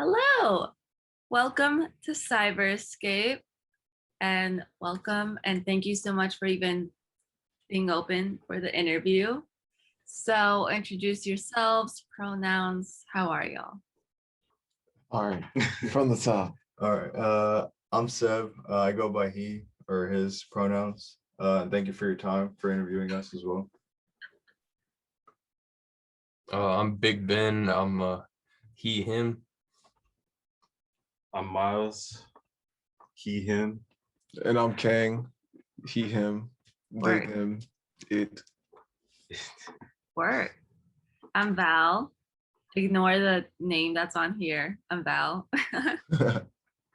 Hello, welcome to CyberScape, and welcome and thank you so much for even being open for the interview. So introduce yourselves, pronouns, how are y'all? All right, from the top. All right. I'm Seb. I go by he or his pronouns. Thank you for your time for interviewing us as well. I'm Big Ben. I'm he, him. I'm Miles. He, him. And I'm Kang. He, him. They, Word. them. It. Word. I'm Val. Ignore the name that's on here. I'm Val.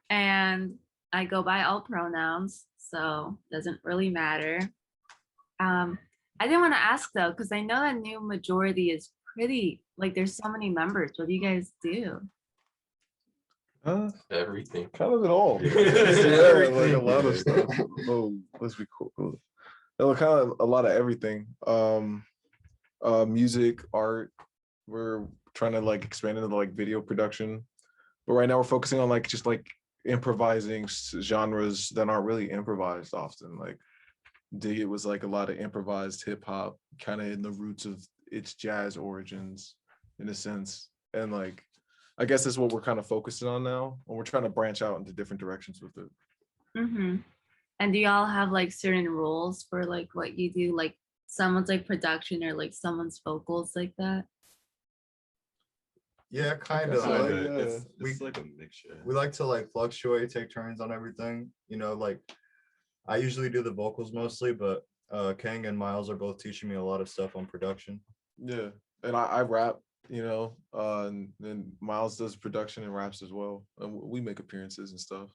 And I go by all pronouns, so doesn't really matter. I didn't want to ask though, because I know that new majority is pretty, like there's so many members. What do you guys do? Everything. Kind of it all. Yeah, like a lot of stuff. Oh, let's be cool. Kind of a lot of everything. Music, art. We're trying to like expand into like video production, but right now we're focusing on like just like improvising genres that aren't really improvised often. Like Dig It was like a lot of improvised hip hop, kind of in the roots of its jazz origins, in a sense, and like I guess that's what we're kind of focusing on now, and we're trying to branch out into different directions with it. Mm-hmm. And do y'all have like certain rules for like what you do, like someone's like production or like someone's vocals like that? Yeah, kind That's of. right, Like, yeah. It's like a mixture. we like to like fluctuate, take turns on everything. You know, like I usually do the vocals mostly, but Kang and Miles are both teaching me a lot of stuff on production. Yeah, and I rap, and then Miles does production and raps as well, and we make appearances and stuff.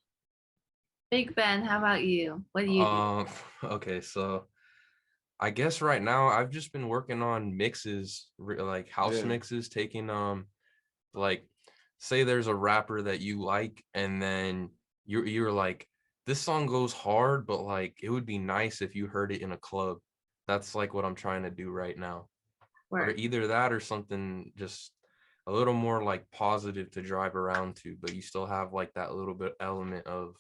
Big Ben, how about you? What do you do? Okay, so I guess right now I've just been working on mixes, like house Yeah. mixes, taking like say there's a rapper that you like, and then you're like, this song goes hard, but like it would be nice if you heard it in a club. That's like what I'm trying to do right now. Or Work. either that or something just a little more like positive to drive around to, but you still have like that little bit element of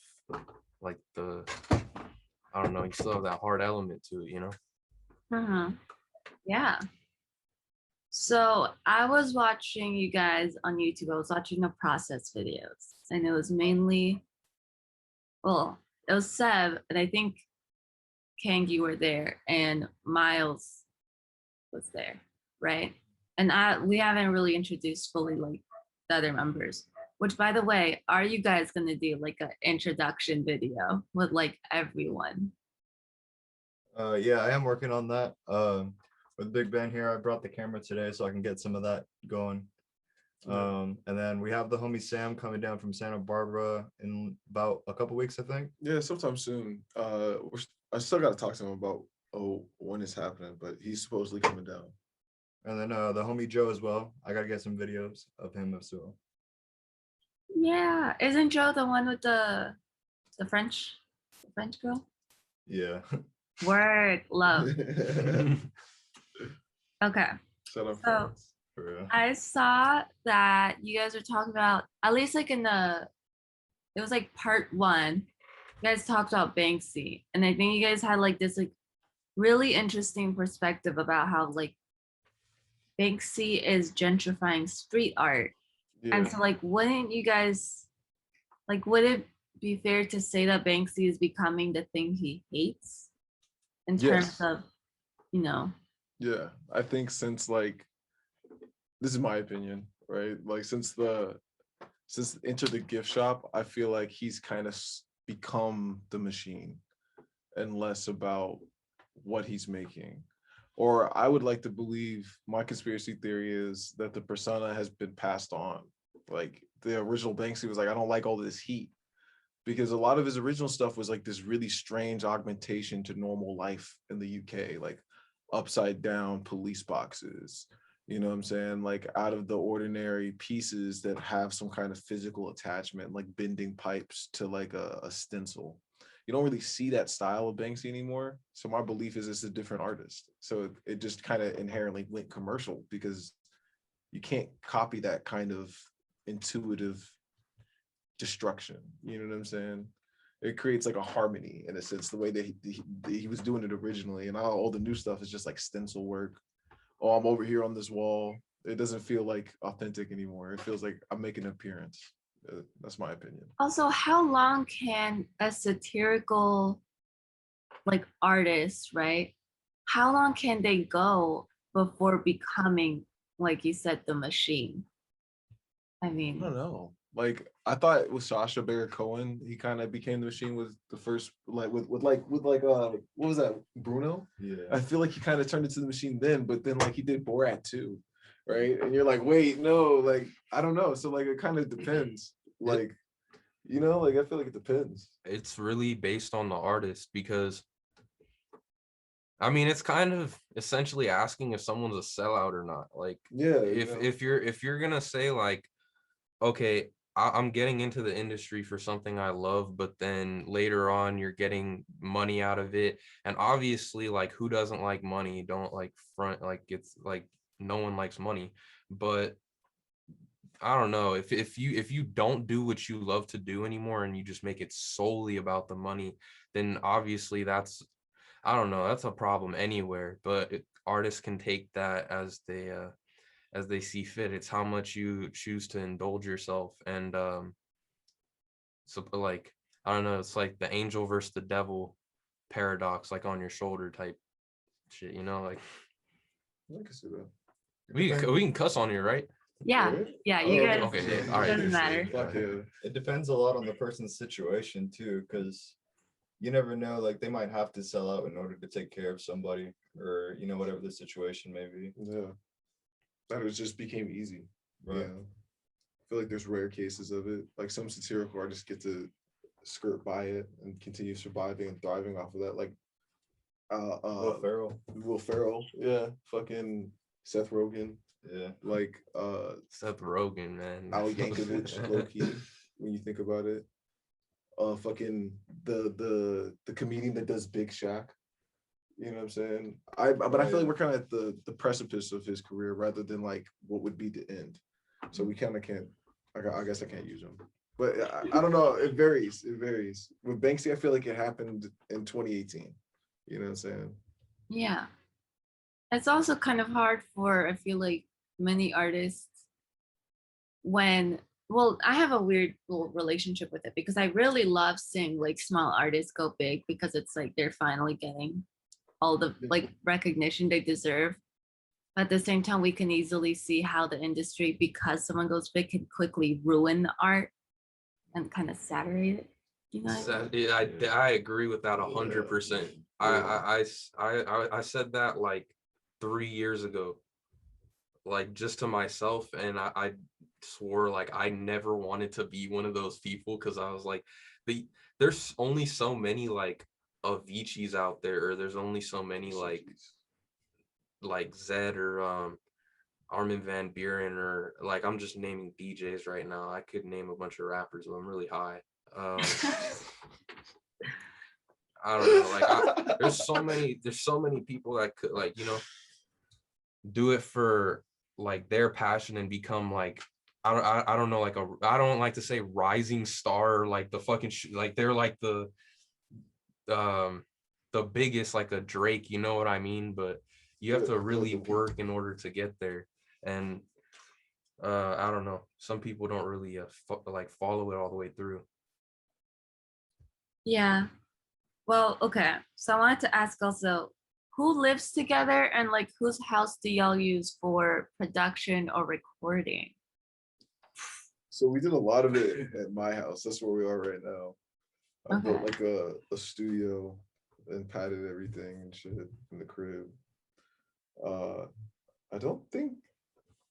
like I don't know, you still have that hard element to it, you know? Uh-huh. Yeah. So I was watching you guys on YouTube. I was watching the process videos, and it was mainly, well, it was Seb, and I think Kang, you were there, and Miles was there, right? And we haven't really introduced fully like the other members. Which, by the way, are you guys gonna do like an introduction video with like everyone? Yeah, I am working on that. With Big Ben here, I brought the camera today so I can get some of that going. And then we have the homie Sam coming down from Santa Barbara in about a couple weeks, I think. Yeah, sometime soon. I still got to talk to him about when it's happening, but he's supposedly coming down. And then the homie Joe as well. I gotta get some videos of him as well. Yeah, isn't Joe the one with the French girl? Yeah. Word, love. Okay, Shut up. so For real. I saw that you guys were talking about, at least like it was like part one, you guys talked about Banksy, and I think you guys had like this like really interesting perspective about how like Banksy is gentrifying street art. And Yeah. so like wouldn't you guys, like would it be fair to say that Banksy is becoming the thing he hates in terms Yes. of, you know? Yeah, I think since like, this is my opinion, right? Like since Enter the Gift Shop, I feel like he's kind of become the machine and less about what he's making. Or I would like to believe, my conspiracy theory is that the persona has been passed on. Like the original Banksy was like, I don't like all this heat, because a lot of his original stuff was like this really strange augmentation to normal life in the UK, like upside down police boxes, you know what I'm saying? Like out of the ordinary pieces that have some kind of physical attachment, like bending pipes to like a stencil. You don't really see that style of Banksy anymore. So my belief is it's a different artist. So it just kind of inherently went commercial, because you can't copy that kind of intuitive destruction. You know what I'm saying? It creates like a harmony in a sense, the way that he was doing it originally, and all the new stuff is just like stencil work. Oh, I'm over here on this wall. It doesn't feel like authentic anymore. It feels like I'm making an appearance. That's my opinion. Also, how long can a satirical like artist, right? How long can they go before becoming, like you said, the machine? I mean, I don't know. Like I thought it was Sacha Baron Cohen. He kind of became the machine with the first like with what was that, Bruno? Yeah. I feel like he kind of turned into the machine then, but then like he did Borat too, right? And you're like, wait, no, like I don't know. So like it kind of depends. Like, you know, like I feel like it depends. It's really based on the artist, because I mean, it's kind of essentially asking if someone's a sellout or not. Like, Yeah. if you're gonna say like, okay, I'm getting into the industry for something I love, but then later on you're getting money out of it, and obviously, like, who doesn't like money? Don't like front, like, it's like no one likes money, but I don't know, if you don't do what you love to do anymore and you just make it solely about the money, then obviously that's, I don't know, that's a problem anywhere. But artists can take that as they see fit. It's how much you choose to indulge yourself. And so like, I don't know, it's like the angel versus the devil paradox, like on your shoulder type shit, you know? Like, I can see that. we can cuss on here, right? yeah, Really? yeah, you Oh, guys, okay, yeah, all right. doesn't matter. Fuck yeah. It depends a lot on the person's situation too, because you never know, like they might have to sell out in order to take care of somebody, or you know, whatever the situation may be. Yeah. That it just became easy. Right. Yeah. I feel like there's rare cases of it. Like some satirical artists get to skirt by it and continue surviving and thriving off of that. Like Will Ferrell. Yeah. Fucking Seth Rogen. Yeah. Like Seth Rogen, man. Al Yankovic, low key, when you think about it. Fucking the comedian that does Big Shaq. You know what I'm saying? But I feel like we're kind of at the precipice of his career rather than like what would be the end. So we kind of can't. I guess I can't use him. But I don't know. It varies. It varies. With Banksy, I feel like it happened in 2018. You know what I'm saying? Yeah. It's also kind of hard for, I feel like, many artists when, well, I have a weird little relationship with it because I really love seeing like small artists go big because it's like they're finally getting all the like recognition they deserve. But at the same time, we can easily see how the industry, because someone goes big, can quickly ruin the art and kind of saturate it. You know what I mean? I agree with that 100%. I said that like 3 years ago, like just to myself, and I swore like I never wanted to be one of those people, because I was like, there's only so many like Avicii's out there, or there's only so many like Zed or Armin van Buren, or like, I'm just naming DJs right now. I could name a bunch of rappers, but I'm really high. I don't know, like there's so many people that could, like, you know, do it for like their passion and become like, I don't know, like I don't like to say rising star, like the fucking like they're like the biggest, like a Drake, you know what I mean? But you have to really work in order to get there. And I don't know, some people don't really like follow it all the way through. Yeah. Well, okay. So I wanted to ask also, who lives together and like whose house do y'all use for production or recording? So we did a lot of it at my house. That's where we are right now. I built like a studio and padded everything and shit in the crib. I don't think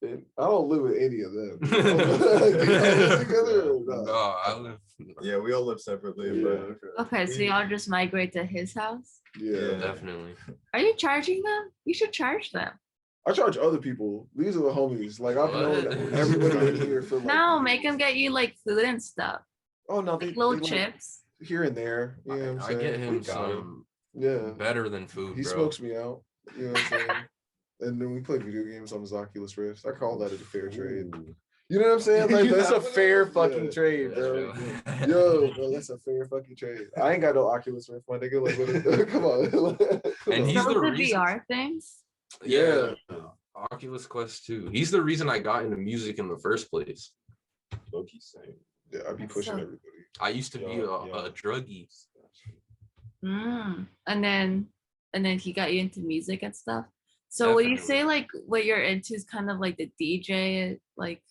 I don't live with any of them. Do y'all live together or not? No, I live. Yeah, we all live separately, Yeah, but Okay, so y'all just migrate to his house? yeah. Definitely. Are you charging them? You should charge them. I charge other people. These are the homies. Like I've known everybody in here for like No, make years. them get you like food and stuff. Oh no, Like little like, chips. here and there. You know what I'm I saying? get him We got some Yeah. better than food, He bro. smokes me out. You know what I'm saying? And then we play video games on his Oculus Rift. I call that a fair trade. Ooh. You know what I'm saying? Like that's a Yeah. fair fucking Yeah. trade, bro. Yo, bro, that's a fair fucking trade. I ain't got no Oculus Rift, my nigga. Like, what come on. Come And on. he's Those the the reason. VR things. Yeah, Yeah. Oculus Quest 2. He's the reason I got into music in the first place. Loki saying. Yeah, I'd be That's pushing so- everybody. I used to be Yeah, a yeah. druggie. And then he got you into music and stuff. So would you Definitely. say like what you're into is kind of like the DJ like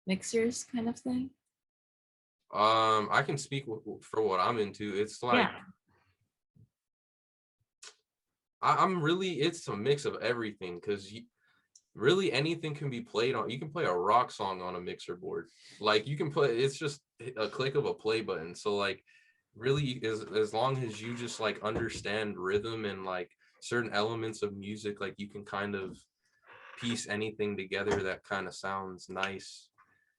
mixers kind of thing? I can speak for what I'm into. It's like Yeah. I'm really, it's a mix of everything because really anything can be played on. You can play a rock song on a mixer board. Like you can play, it's just a click of a play button. So like really as long as you just like understand rhythm and like certain elements of music, like you can kind of piece anything together that kind of sounds nice.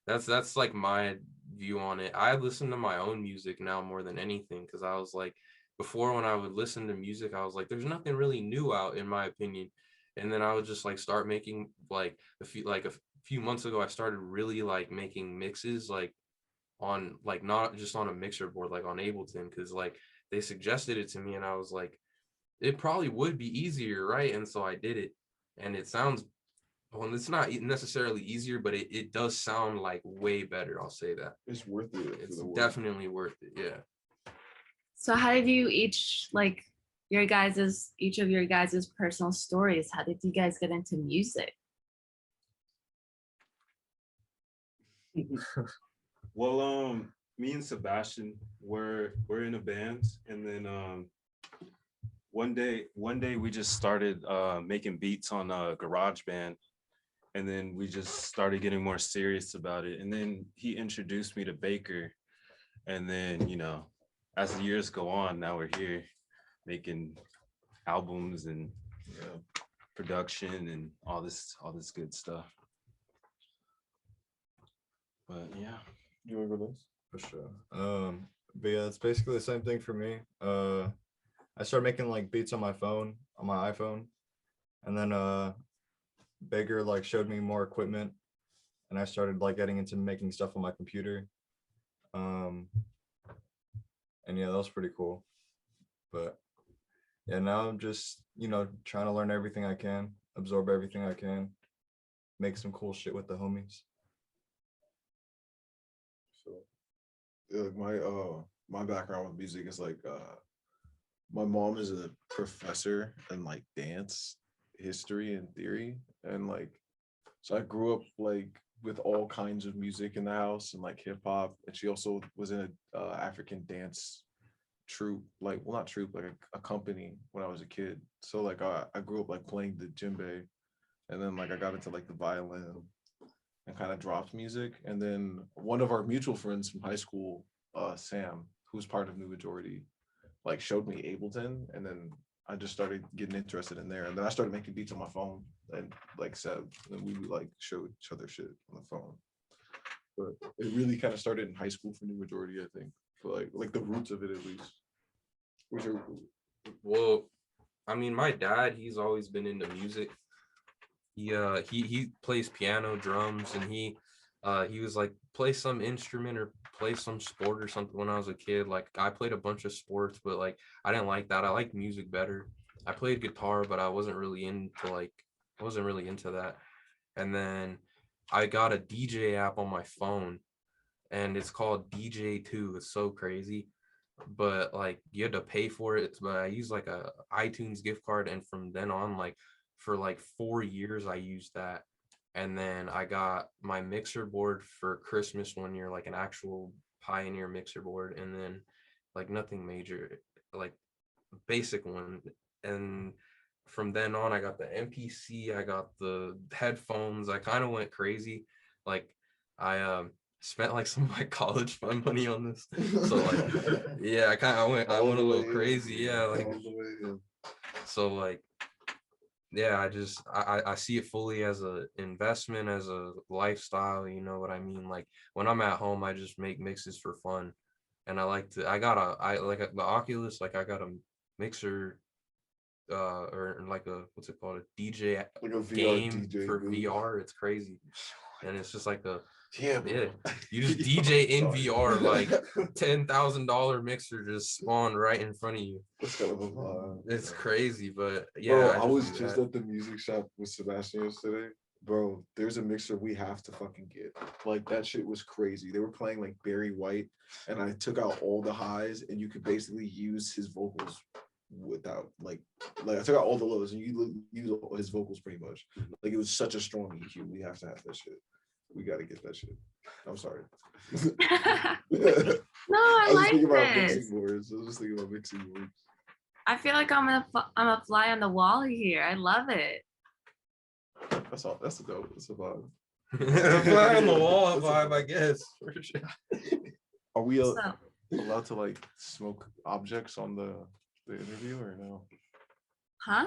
That's like my view on it. I listen to my own music now more than anything because I was like, before when I would listen to music, I was like, there's nothing really new out in my opinion. And then I would just like start making like a few months ago, I started really like making mixes like on like not just on a mixer board, like on Ableton, because like they suggested it to me and I was like, it probably would be easier, right? And so I did it. And it sounds, well, it's not necessarily easier, but it does sound like way better. I'll say that. It's worth it. for It's the work. definitely worth it. Yeah. So how did you each like each of your guys' personal stories? How did you guys get into music? Well, me and Sebastian we're in a band, and then one day we just started making beats on GarageBand, and then we just started getting more serious about it. And then he introduced me to Baker, and then as the years go on, now we're here making albums and production and all this good stuff. But yeah. You want to go next? For sure. But yeah, it's basically the same thing for me. I started making like beats on my iPhone, and then Baker like showed me more equipment, and I started like getting into making stuff on my computer. And yeah, that was pretty cool. But yeah, now I'm just trying to learn everything I can, absorb everything I can, make some cool shit with the homies. So yeah, like my background with music is like my mom is a professor in like dance history and theory, and like so I grew up like with all kinds of music in the house and like hip hop, and she also was in a African dance troupe, like well not troupe, like a company when I was a kid. So like I grew up like playing the djembe, and then like I got into like the violin and kind of dropped music. And then one of our mutual friends from high school, Sam, who's part of New Majority, like showed me Ableton, and then I just started getting interested in there. And then I started making beats on my phone and like Seb, and we would like show each other shit on the phone. But it really kind of started in high school for New Majority, I think, for like the roots of it at least. Which are Well, I mean, my dad, he's always been into music. He plays piano, drums, and he was like play some instrument or play some sport or something when I was a kid. Like I played a bunch of sports, but like I didn't like that. I liked music better. I played guitar, but I wasn't really into that. And then I got a DJ app on my phone, and it's called DJ2. It's so crazy. But like you had to pay for it. But I used like a iTunes gift card, and from then on, like for like 4 years I used that. And then I got my mixer board for Christmas one year, like an actual Pioneer mixer board, and then like nothing major, like basic one. And from then on I got the MPC, I got the headphones. I kind of went crazy. Like I spent like some of my college fund money on this. So like yeah, I went a little crazy. Yeah, like so like yeah, I see it fully as a investment, as a lifestyle, you know what I mean? Like when I'm at home, I just make mixes for fun. And I like the Oculus, like I got a mixer or like a what's it called, a DJ like a VR game DJ for booth. VR. It's crazy. and it's just like a Yeah, yeah. You just DJ in Sorry. VR, like $10,000 mixer just spawned right in front of you. That's kind of a vibe. It's crazy, but yeah. Bro, I was do just that. at the music shop with Sebastian yesterday. Bro, there's a mixer we have to fucking get. Like that shit was crazy. They were playing like Barry White, and I took out all the highs, and you could basically use his vocals without like I took out all the lows, and you use all his vocals pretty much. Like it was such a strong EQ. We have to have that shit. We got to get that shit. I'm sorry. No, I I was just thinking about like this. mixing boards. I was just thinking about mixing boards. I feel like I'm a fly on the wall here. I love it. That's all. That's a dope. That's a vibe. Fly on the wall That's a vibe, vibe. I guess. For sure. Are we So, allowed to like smoke objects on the interview or no? huh?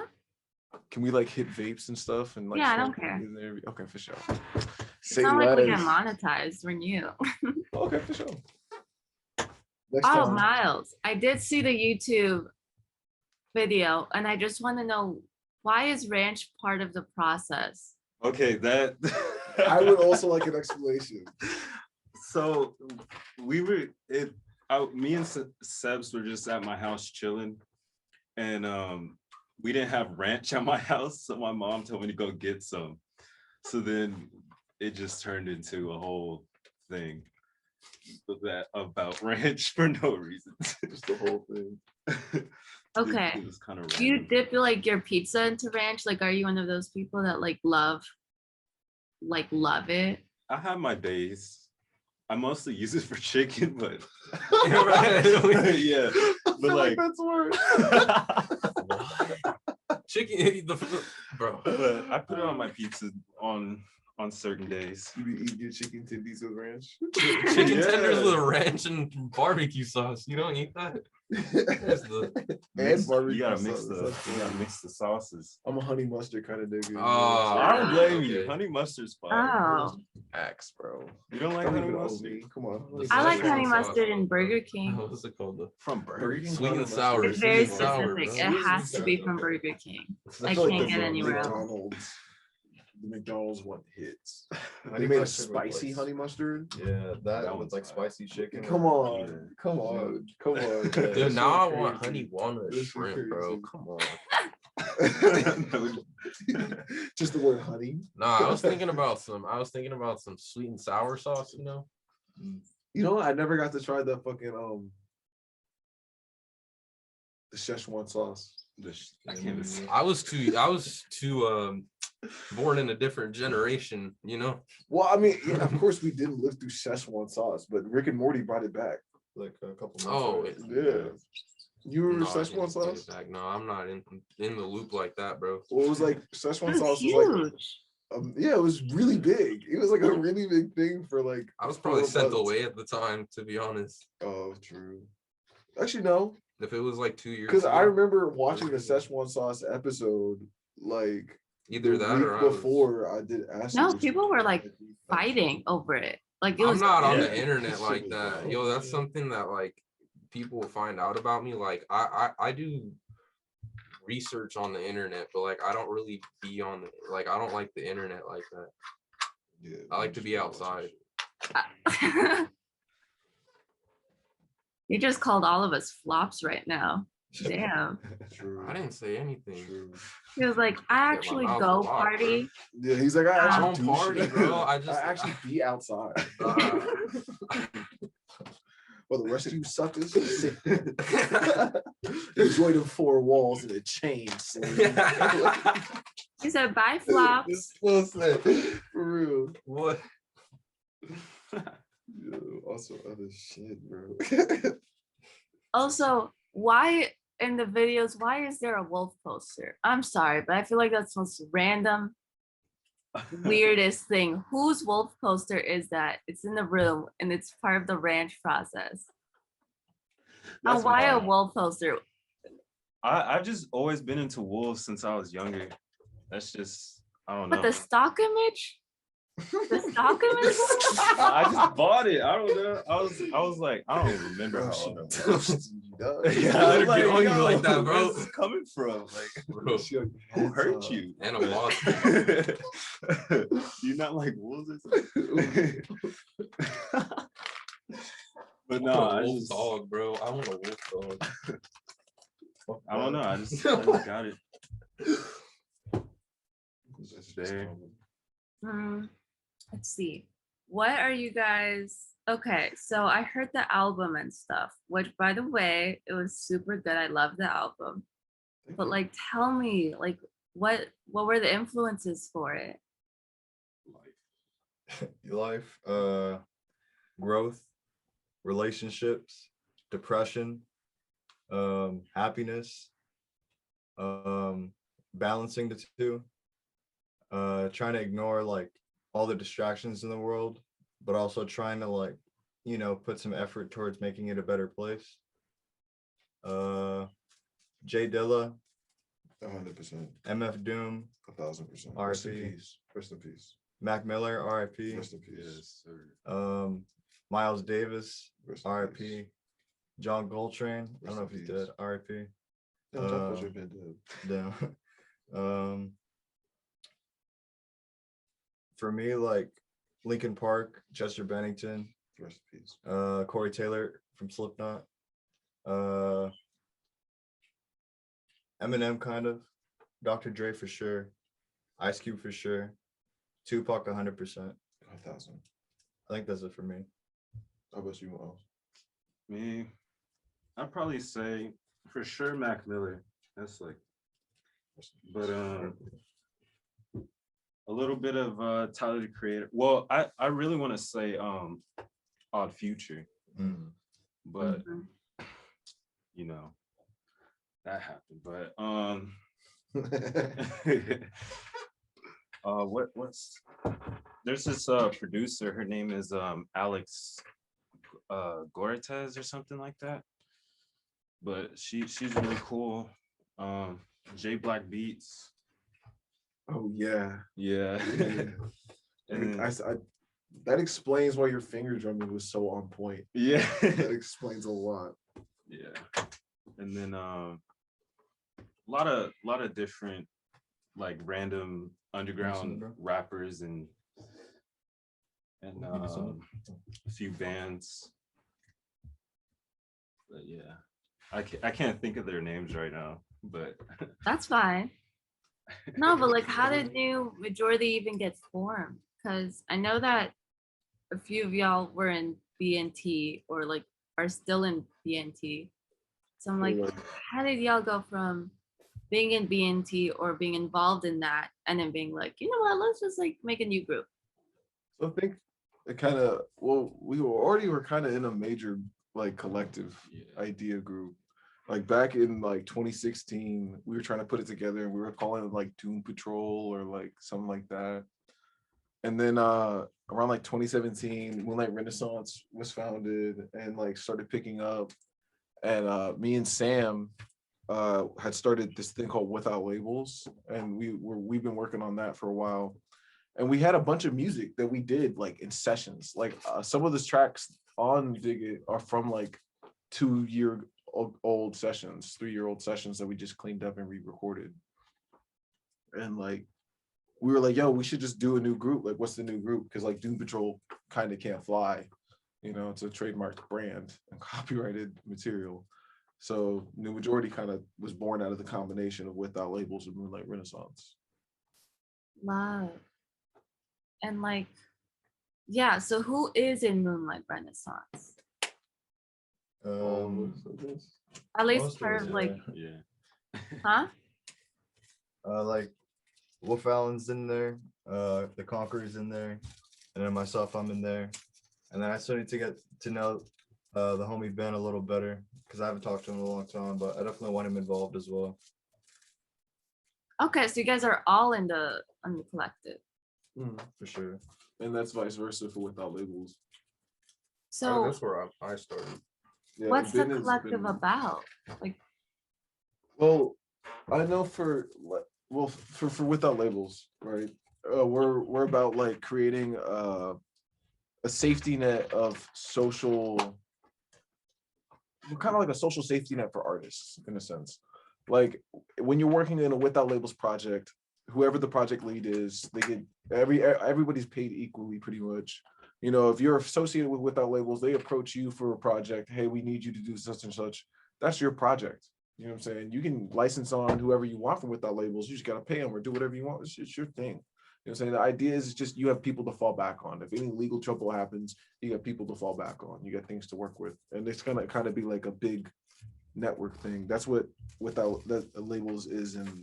Can we like hit vapes and stuff and like Yeah, I don't smoke care. in the interview? Okay, for sure. It's Say not like we get letters. monetized. We're new. Okay, for sure. Next Oh, time. Miles, I did see the YouTube video, and I just want to know, why is ranch part of the process? Okay, that I would also like an explanation. So we were me and Sebs were just at my house chilling, and we didn't have ranch at my house, so my mom told me to go get some. So then it just turned into a whole thing about ranch for no reason. Just the whole thing. Okay. It was kind of Do you dip like your pizza into ranch? Like, are you one of those people that love it? I have my days. I mostly use it for chicken, but yeah, I but feel like like that's worse. Chicken, bro. but I put it on my pizza on certain days. You be eating your chicken tendies with ranch. Chicken Yeah. tenders with ranch and barbecue sauce. You don't eat that? That's the And barbecue You gotta sauce, that's you gotta mix the sauces. I'm a honey mustard kind of nigga. Oh, I don't blame you. okay. Honey mustard's fire. Oh, Axe, bro. You don't like Don't honey even owe mustard? me. Come on. The I like Szechuan honey sauce. mustard in Burger King. What's it called? From Burger King? Sweet and Honey sour. It's Sweet very and sour, specific. bro. It has to be from Burger King. I feel can't the get anywhere else. The McDonald's one hits. Honey They made a mustard with, spicy like, honey mustard. Yeah, that That with one's like fire. spicy chicken. Come or- on, come on, come on. Yeah, Dude, This now I shit want crazy. honey walnut This shit shrimp, bro. crazy. Come on. Just the word honey. Nah, I was thinking about some sweet and sour sauce, you know? You know, I never got to try the fucking the Szechuan sauce. I can't even. I was too born in a different generation, you know? Well, I mean, yeah, of course we didn't live through Szechuan sauce, but Rick and Morty brought it back. Like a couple months. Oh, right? Yeah. You remember No, I didn't Szechuan bring it sauce? back. No, I'm not in the loop like that, bro. Well, it was like Szechuan It's sauce was like, huge. yeah, it was really big. It was like a really big thing for like. I was probably 4 sent months. away at the time, to be honest. Oh, true. Actually, no, If it was like 2 years because ago, I remember watching the Szechuan sauce episode like either the that week or I was, before I did acid. No, or people were like something. fighting over it. Like it I'm was. not on yeah. the internet Shit like was that. wild. Yo, that's something that like people find out about me. Like I do research on the internet, but like I don't really be on like I don't like the internet like that. Yeah, I like to be outside. You just called all of us flops right now. Damn. True. I didn't say anything. True. He was like, I actually mouth go a lot, party. Yeah, he's like, I I actually don't do party, shit. bro. I just- actually be outside. Well, the rest of you suckers, sit. Enjoy the 4 walls and the chains. He said, bye, flops. For real. What? Yo, also other shit, bro. Also, why in the videos, why is there a wolf poster? I'm sorry, but I feel like that's the most random, weirdest thing. Whose wolf poster is that? It's in the room and it's part of the ranch process. Now, That's why a wild. wolf poster? I've just always been into wolves since I was younger. That's just I don't know. But the stock image? The Alchemist? I just bought it. I don't know. I was like, I don't remember how old I was. Yeah, I was like, yo, like that, bro. Where's this coming from? Like, Bro, who hurt you? and a monster. You're not like wolves or something? But no, I wolf just, dog, bro. I want a wolf dog. I don't know. I just got it. It's just there. Let's see. What are you guys? Okay, so I heard the album and stuff, which by the way, it was super good. I love the album. But like tell me, like what were the influences for it? Life, growth, relationships, depression, happiness, balancing the two, trying to ignore like all the distractions in the world, but also trying to like, you know, put some effort towards making it a better place. Jay Dilla, 100%, MF Doom, 1000%. RIP. Rest in peace. Rest in peace. Mac Miller, RIP. Rest in peace. Yes, sir. Miles Davis, Rest in RIP. peace. John Coltrane, I don't know if Rest in he's dead, peace. RIP. No, John Coltrane been dead. Damn. For me, like Linkin Park, Chester Bennington, Rest in peace. Corey Taylor from Slipknot, Eminem kind of, Dr. Dre for sure, Ice Cube for sure, Tupac 100%. 1000. I think that's it for me. How about you, Miles? Me, I'd probably say for sure Mac Miller. That's like, but a little bit of Tyler the Creator. Well, I really want to say Odd Future, but Mhm. you know that happened. But what's there's this producer. Her name is Alex Goretez or something like that. But she's really cool. J Black Beats. Oh yeah. Yeah. And And I that explains why your finger drumming was so on point. yeah. That explains a lot. Yeah. And then a lot of different like random underground rappers and a few bands. But yeah. I can't think of their names right now, but That's fine. No, but like how did New Majority even get formed? Because I know that a few of y'all were in BNT or like are still in BNT. So I'm like, how did y'all go from being in BNT or being involved in that and then being like, you know what, let's just like make a new group? So I think it kind of, well, we were kind of in a major like collective idea group. Like back in like 2016, we were trying to put it together and we were calling it like Doom Patrol or like something like that. And then around like 2017, Moonlight Renaissance was founded and like started picking up. And me and Sam had started this thing called Without Labels, and we've been working on that for a while. And we had a bunch of music that we did like in sessions. Like some of the tracks on Dig It are from like 2-year-old sessions, 3-year-old sessions that we just cleaned up and re-recorded. And like we were like, yo, we should just do a new group. Like, what's the new group? Because like Doom Patrol kind of can't fly. You know, it's a trademarked brand and copyrighted material. So New Majority kind of was born out of the combination of Without Labels and Moonlight Renaissance. Love. And like, yeah, so who is in Moonlight Renaissance? At least most of part us, of like, yeah. huh? Like Wolf Allen's in there, the Conqueror's in there, and then myself, I'm in there. And then I still need to get to know the homie Ben a little better because I haven't talked to him in a long time, but I definitely want him involved as well. Okay, so you guys are all in the collective. For sure. And that's vice versa for Without Labels. So that's where I started. Yeah, what's the Ben has collective been- about? Like, Well, I know for Without Labels, right? we're about like creating a safety net of social, kind of like a social safety net for artists in a sense. Like when you're working in a Without Labels project, whoever the project lead is, they get everybody's paid equally pretty much. You know, if you're associated with Without Labels, they approach you for a project. Hey, we need you to do such and such. That's your project. You know what I'm saying? You can license on whoever you want from Without Labels. You just got to pay them or do whatever you want. It's your thing. You know what I'm saying? The idea is just you have people to fall back on. If any legal trouble happens, you got people to fall back on. You got things to work with. And it's gonna kind of be like a big network thing. That's what Without the Labels is in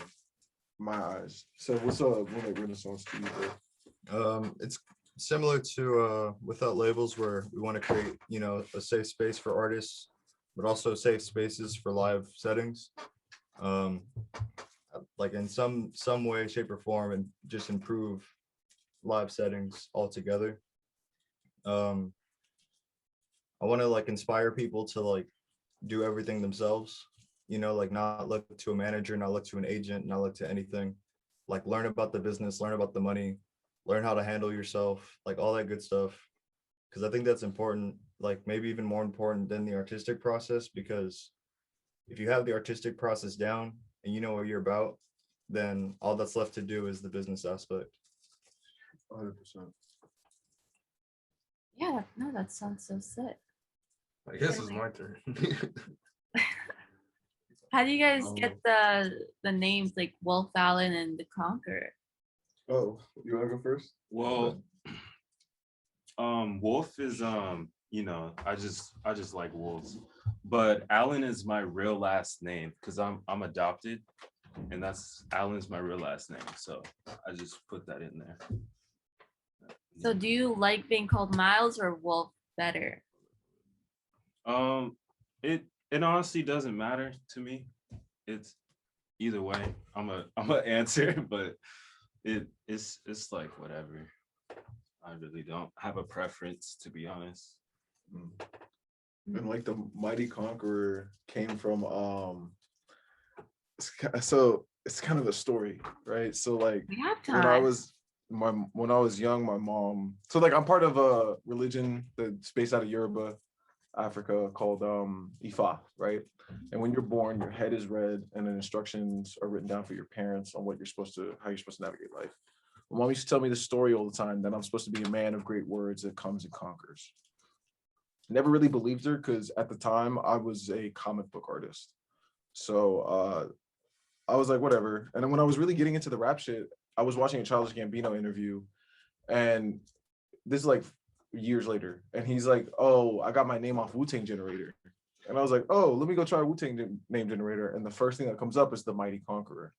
my eyes. So what's up, Moonlight Renaissance to you, bro? It's similar to Without Labels, where we want to create, you know, a safe space for artists, but also safe spaces for live settings. Like in some way, shape, or form, and just improve live settings altogether. I want to like inspire people to like do everything themselves, you know, like not look to a manager, not look to an agent, not look to anything. Like learn about the business, learn about the money, learn how to handle yourself, like all that good stuff. Because I think that's important, like maybe even more important than the artistic process, because if you have the artistic process down and you know what you're about, then all that's left to do is the business aspect. 100%. Yeah, no, that sounds so sick. I guess it's my turn. How do you guys get the names like Wolf Allen and the Conqueror? Oh, you want to go first? Well, Wolf is you know, I just like wolves. But Allen is my real last name because I'm adopted, and that's Allen's my real last name. So I just put that in there. So do you like being called Miles or Wolf better? It honestly doesn't matter to me. It's either way. I'm a answer, but it's like whatever. I really don't have a preference, to be honest. And like the Mighty Conqueror came from so it's kind of a story, right? So like We have when I was time. young, my mom, so like I'm part of a religion that's based out of Yoruba, Africa, called Ifa, right? And when you're born, your head is red and then instructions are written down for your parents on what how you're supposed to navigate life. My mom used to tell me the story all the time that I'm supposed to be a man of great words that comes and conquers. Never really believed her because at the time I was a comic book artist. So I was like, whatever. And then when I was really getting into the rap shit, I was watching a Childish Gambino interview, and this is like years later, and he's like, "Oh, I got my name off Wu-Tang Generator," and I was like, "Oh, let me go try Wu-Tang name generator," and the first thing that comes up is the Mighty Conqueror,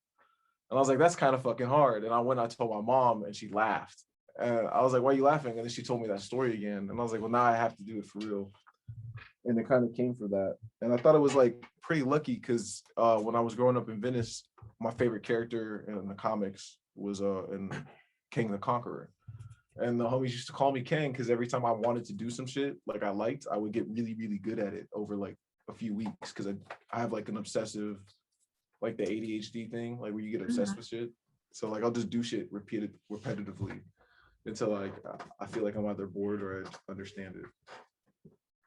and I was like, "That's kind of fucking hard," and I told my mom, and she laughed, and I was like, "Why are you laughing?" And then she told me that story again, and I was like, "Well, now I have to do it for real." And it kind of came for that, and I thought it was like pretty lucky because when I was growing up in Venice, my favorite character in the comics was in King the Conqueror, and the homies used to call me King because every time I wanted to do some shit like I liked, I would get really good at it over like a few weeks because I have like an obsessive, like the ADHD thing, like where you get obsessed with shit. So like I'll just do shit repetitively until like I feel like I'm either bored or I understand it.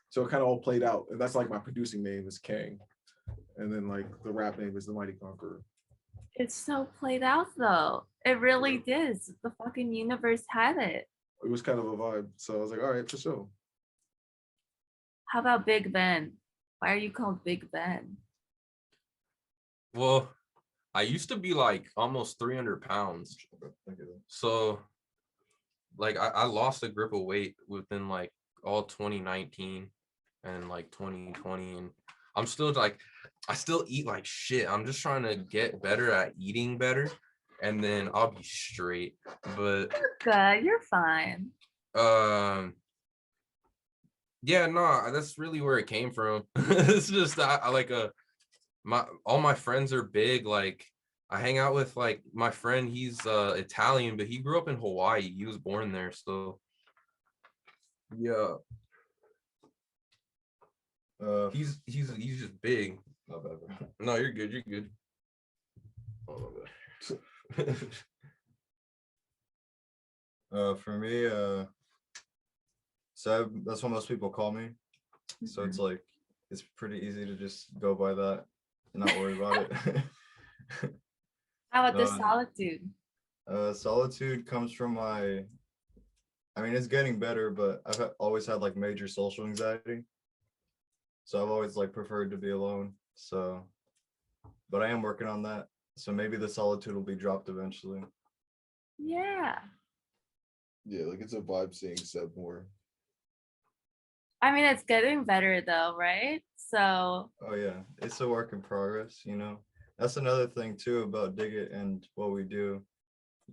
So it kind of all played out, and that's like my producing name is Kang, and then like the rap name is the Mighty Conqueror. It's so played out though. It really did. The fucking universe had it. It was kind of a vibe, so I was like, all right, for sure. How about Big Ben? Why are you called Big Ben? Well, I used to be like almost 300 pounds. So like I lost a grip of weight within like all 2019 and like 2020, and I'm still like, I still eat like shit. I'm just trying to get better at eating better, and then I'll be straight. But You're good. You're fine. yeah, no, that's really where it came from. It's just I like all my friends are big. Like I hang out with like my friend, he's Italian, but he grew up in Hawaii. He was born there, so yeah. He's just big. No, you're good. You're good. Oh, my God. For me, Seb, that's what most people call me. So it's like it's pretty easy to just go by that and not worry about it. How about the Uh, solitude? Solitude comes from my, I mean, it's getting better, but always had like major social anxiety. So I've always like preferred to be alone. So, but I am working on that. So maybe the solitude will be dropped eventually. Yeah. Yeah, like it's a vibe seeing Seb more. I mean, it's getting better though, right? So, Oh yeah, it's a work in progress, you know. That's another thing too about Dig It and what we do.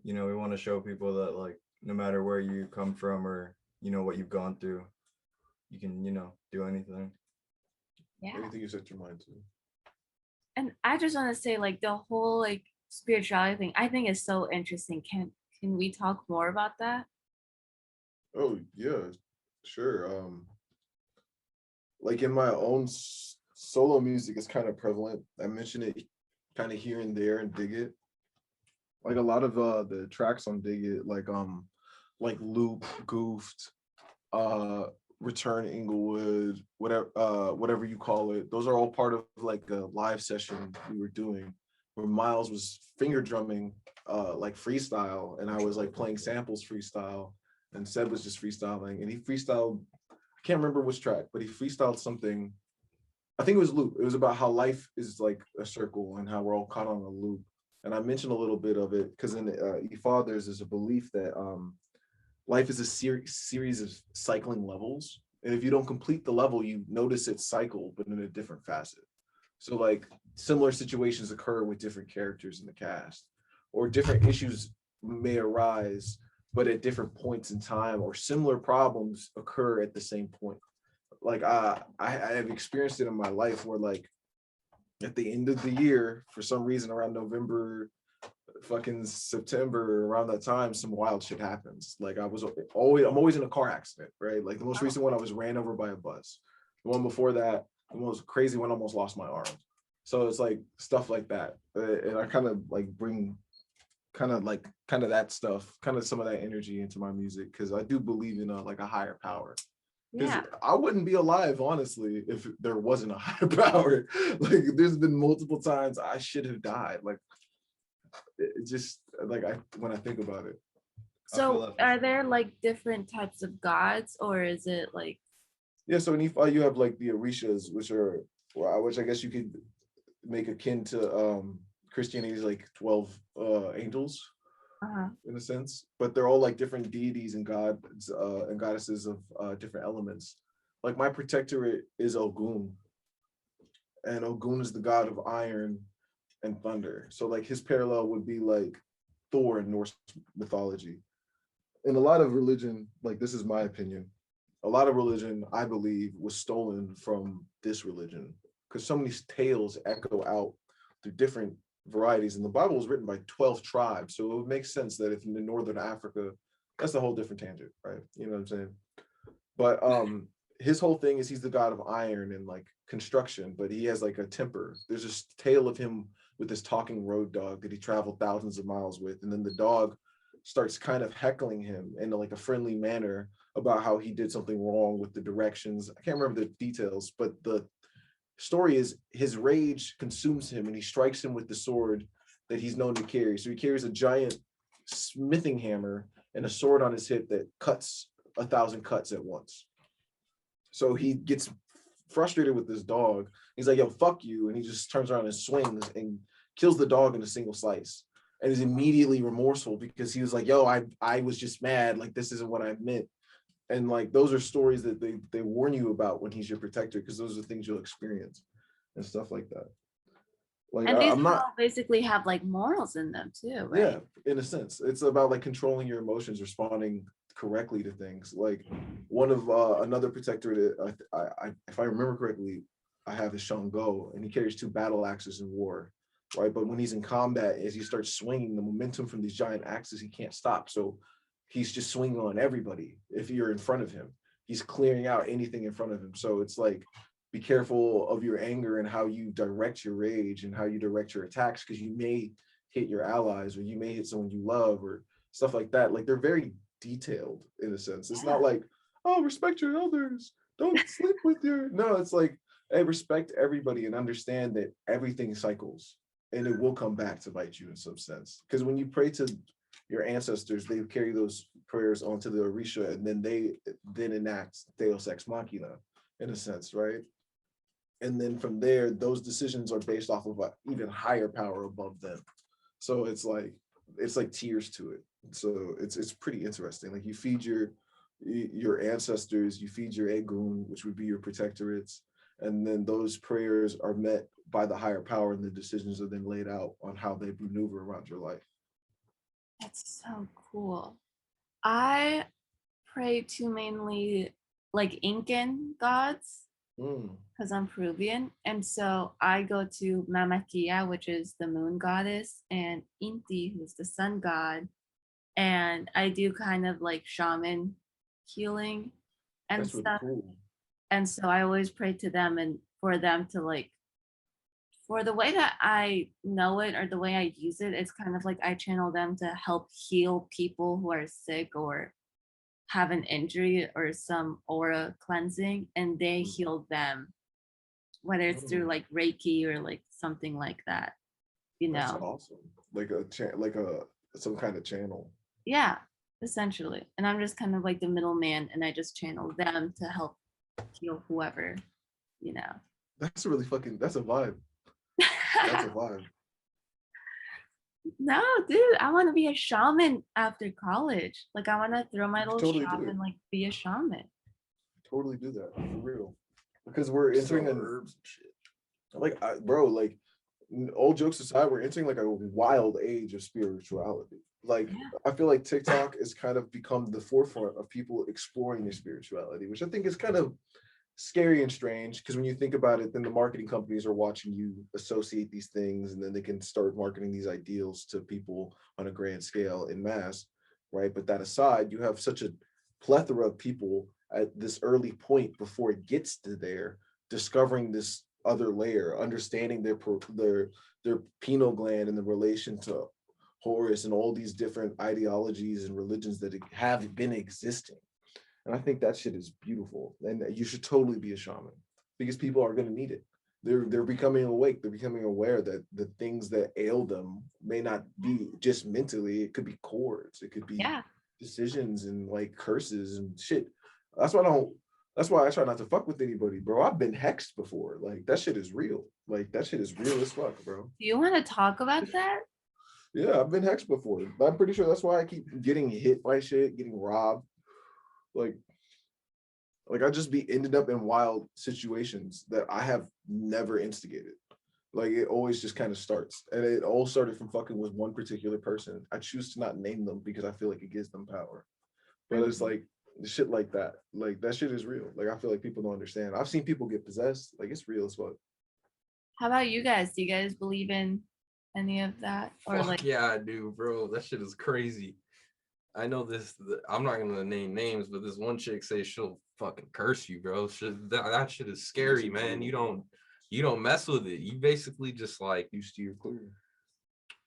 You know, we want to show people that like no matter where you come from or you know what you've gone through, you can, you know, do anything. yeah. Anything you set your mind to. And I just want to say, like, the whole like spirituality thing, I think is so interesting. Can we talk more about that? Oh yeah, sure. Like in my own solo music, it's kind of prevalent. I mention it kind of here and there and Dig It. Like a lot of the tracks on Dig It, like Loop, Goofed, uh Return Inglewood, whatever you call it. Those are all part of like a live session we were doing where Miles was finger drumming like freestyle and I was like playing samples freestyle and Seb was just freestyling and he freestyled, I can't remember which track, but he freestyled something. I think it was Loop. It was about how life is like a circle and how we're all caught on a loop. And I mentioned a little bit of it because in Ifa there's a belief that life is a series of cycling levels. And if you don't complete the level, you notice it cycle, but in a different facet. So like similar situations occur with different characters in the cast, or different issues may arise, but at different points in time, or similar problems occur at the same point. Like I have experienced it in my life where like at the end of the year, for some reason around November, fucking September, around that time, some wild shit happens. Like I'm always in a car accident, right? Like the most recent one, I was ran over by a bus. The one before that, the most crazy one, almost lost my arm. So it's like stuff like that, and I kind of like bring kind of that stuff, kind of some of that energy into my music because I do believe in like a higher power. Because Yeah. I wouldn't be alive, honestly, if there wasn't a higher power. Like, there's been multiple times I should have died. Like, it just like when I think about it. So are there like different types of gods or is it like Yeah, so in Ifa you have like the Orishas, which I guess you could make akin to Christianity's like 12 angels in a sense, but they're all like different deities and gods and goddesses of different elements. Like my protectorate is Ogun, and Ogun is the god of iron and thunder. So like his parallel would be like Thor in Norse mythology. In a lot of religion, like this is my opinion, a lot of religion, I believe, was stolen from this religion because so many tales echo out through different varieties. And the Bible was written by 12 tribes. So it would make sense that if in Northern Africa, that's a whole different tangent, right? You know what I'm saying? But his whole thing is he's the god of iron and like construction, but he has like a temper. There's this tale of him with this talking road dog that he traveled thousands of miles with. And then the dog starts kind of heckling him in like a friendly manner about how he did something wrong with the directions. I can't remember the details, but the story is his rage consumes him and he strikes him with the sword that he's known to carry. So he carries a giant smithing hammer and a sword on his hip that cuts 1,000 cuts at once. So he gets frustrated with this dog. He's like, yo, fuck you. And he just turns around and swings and kills the dog in a single slice. And is immediately remorseful because he was like, yo, I was just mad. Like, this isn't what I meant. And like, those are stories that they warn you about when he's your protector, because those are things you'll experience and stuff like that. Like, and these I'm not all basically have like morals in them too, right? Yeah, in a sense, it's about like controlling your emotions, responding correctly to things. Like one of another protector that I if I remember correctly, I have is Shango, and he carries 2 battle axes in war, right? But when he's in combat, as he starts swinging, the momentum from these giant axes, he can't stop. So he's just swinging on everybody. If you're in front of him, he's clearing out anything in front of him. So it's like, be careful of your anger and how you direct your rage and how you direct your attacks, because you may hit your allies or you may hit someone you love or stuff like that. Like they're very detailed in a sense. It's Yeah. not like, oh, respect your elders, don't sleep with your. No, it's like, hey, respect everybody and understand that everything cycles and it will come back to bite you in some sense. Because when you pray to your ancestors, they carry those prayers onto the Orisha, and then they then enact Deus Ex Machina in a sense, right? And then from there, those decisions are based off of an even higher power above them. So it's like tiers to it. So it's pretty interesting. Like you feed your ancestors, you feed your Egun, which would be your protectorates, and then those prayers are met by the higher power, and the decisions are then laid out on how they maneuver around your life. That's so cool. I pray to mainly like Incan gods Mm, because I'm Peruvian. And so I go to Mamakia, which is the moon goddess, and Inti, who's the sun god. And I do kind of like shaman healing and that's really stuff. cool. And so I always pray to them and for them to like, for the way that I know it or the way I use it, it's kind of like I channel them to help heal people who are sick or have an injury or some aura cleansing, and they heal them, whether it's through Mm, like Reiki or like something like that, you that's know? awesome. Like like a some kind of channel. Yeah, essentially. And I'm just kind of like the middleman, and I just channel them to help heal whoever, you know. That's a really fucking. That's a vibe. That's a vibe. No, dude, I want to be a shaman after college. Like, I want to throw my You little totally shop do it. and like be a shaman. Totally do that for real. Because we're entering Sell an herbs and shit. like bro, like all jokes aside, we're entering like a wild age of spirituality. Like Yeah. I feel like TikTok has kind of become the forefront of people exploring their spirituality, which I think is kind of scary and strange, because when you think about it, then the marketing companies are watching you associate these things, and then they can start marketing these ideals to people on a grand scale in mass, right? But that aside, you have such a plethora of people at this early point before it gets to there, discovering this other layer, understanding their pineal gland in the relation to Horus and all these different ideologies and religions that have been existing. And I think that shit is beautiful. And you should totally be a shaman, because people are going to need it. They're becoming awake. They're becoming aware that the things that ail them may not be just mentally. It could be chords. It could be Yeah. decisions and like curses and shit. That's why I don't. That's why I try not to fuck with anybody, bro. I've been hexed before. Like that shit is real. Like that shit is real as fuck, bro. Do you want to talk about that? Yeah, I've been hexed before. I'm pretty sure that's why I keep getting hit by shit, getting robbed. Like I just be ended up in wild situations that I have never instigated. Like it always just kind of starts, and it all started from fucking with one particular person. I choose to not name them because I feel like it gives them power. But it's like shit like that. Like that shit is real. Like I feel like people don't understand. I've seen people get possessed. Like it's real as fuck. How about you guys? Do you guys believe in any of that? Or Fuck like, yeah, I do, bro. That shit is crazy. I know this. I'm not gonna name names, but this one chick says she'll fucking curse you, bro. That shit is scary, man. You don't mess with it. You basically just like You steer clear.